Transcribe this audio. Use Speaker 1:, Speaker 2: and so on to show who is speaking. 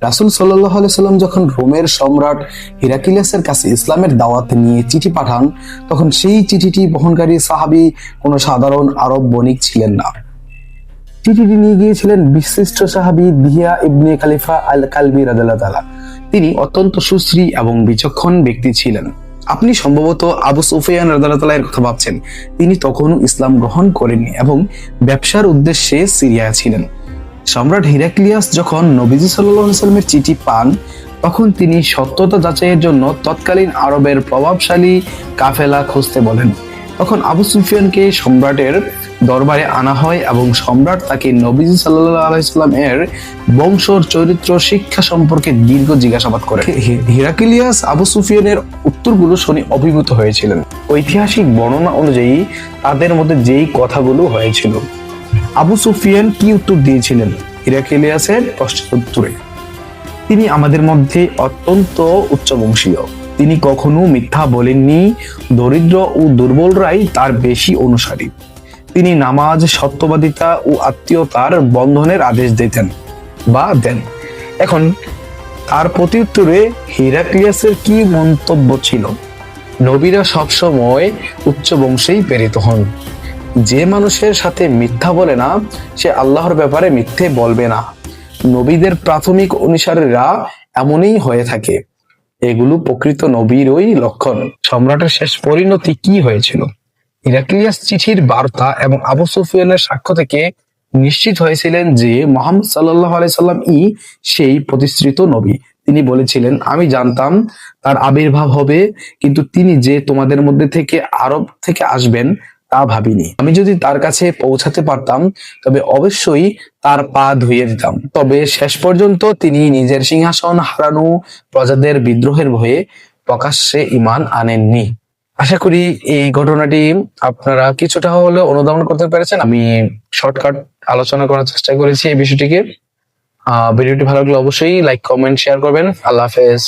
Speaker 1: রাসূল সাল্লাল্লাহু আলাইহি সাল্লাম যখন রোমের সম্রাট হিরাক্লিয়াসের কাছে ইসলামের দাওয়াত নিয়ে চিঠি পাঠান, তখন সেই চিঠিটি বহনকারী সাহাবী কোনো সাধারণ আরব বণিক ছিলেন না। চিঠিটি নিয়ে গিয়েছিলেন বিশিষ্ট সাহাবী দিহিয়া ইবনে খালিফা আল কালবি রাদিয়াল্লাহু তাআলা। তিনি অত্যন্ত সুশ্রী এবং বিচক্ষণ ব্যক্তি ছিলেন। আপনি সম্ভবত আবু সুফিয়ান রাদিয়াল্লাহু তাআলা এর কথা ভাবছেন। তিনি তখনও ইসলাম গ্রহণ করেননি এবং ব্যবসার উদ্দেশ্যে সিরিয়ায় ছিলেন। সম্রাট হিরাক্লিয়াস যখন নবীজি সাল্লাল্লাহু আলাইহি সাল্লামের চিঠি পান, তখন তিনি সত্যতা যাচাইয়ের জন্য তৎকালীন আরবের প্রভাবশালী কাফেলা খুঁজতে বলেন। তখন আবু সুফিয়ানকে সম্রাটের দরবারে আনা হয় এবং সম্রাট তাকে নবীজি সাল্লাল্লাহু আলাইহি সাল্লাম এর বংশর চরিত্র শিক্ষা সম্পর্কে দীর্ঘ জিজ্ঞাসাবাদ করে। হিরাক্লিয়াস আবু সুফিয়ানের উত্তরগুলো শুনে অভিভূত হয়েছিলেন। ঐতিহাসিক বর্ণনা অনুযায়ী তাদের মধ্যে যেই কথাগুলো হয়েছিল, আবু সুফিয়ান কি উত্তর দিয়েছিলেন হিরাক্লিয়াসের প্রশ্নের উত্তরে? তিনি আমাদের মধ্যে অত্যন্ত উচ্চবংশীয়। তিনি কখনো মিথ্যা বলেননি। দরিদ্র ও দুর্বলরাই তার বেশি অনুসারী। তিনি নামাজ, সত্যবাদিতা ও আত্মীয়তার বন্ধনের আদেশ দিতেন বা দেন। এখন তার প্রতি উত্তরে হিরাক্লিয়াসের কি মন্তব্য ছিল? নবীরা সবসময় উচ্চ বংশেই প্রেরিত হন। যে মানুষের সাথে মিথ্যা বলে না, সে আল্লাহর ব্যাপারে মিথ্যে বলবে না। নবীদের প্রাথমিক অনুসারীরা এমনই হয়ে থাকে। এগুলো প্রকৃত নবীরই লক্ষণ। সম্রাটের শেষ পরিণতি কি হয়েছিল? হিরাক্লিয়াস চিঠির বার্তা এবং আবু সুফিয়ানের সাক্ষ্য থেকে নিশ্চিত হয়েছিলেন যে মুহাম্মদ সাল্লাল্লাহু আলাইহি সাল্লাম সেই প্রতিশ্রুত নবী। তিনি বলেছিলেন, আমি জানতাম তার আবির্ভাব হবে, কিন্তু তিনি যে তোমাদের মধ্যে থেকে আরব থেকে আসবেন তা ভাবিনি। আমি যদি তার কাছে পৌঁছাতে পারতাম তবে অবশ্যই তার পা ধুইয়ে দিতাম। তবে শেষ পর্যন্ত তিনি নিজের সিংহাসন হারানো প্রজাদের বিদ্রোহের ভয়ে প্রকাশ্যে ঈমান আনেননি। আশা করি এই ঘটনাটি আপনারা কিছুটা হলেও অনুধাবন করতে পেরেছেন। আমি শর্টকাট আলোচনা করার চেষ্টা করেছি এই বিষয়টিকে। ভিডিওটি ভালো লাগলে অবশ্যই লাইক, কমেন্ট, শেয়ার করবেন। আল্লাহ হাফেজ।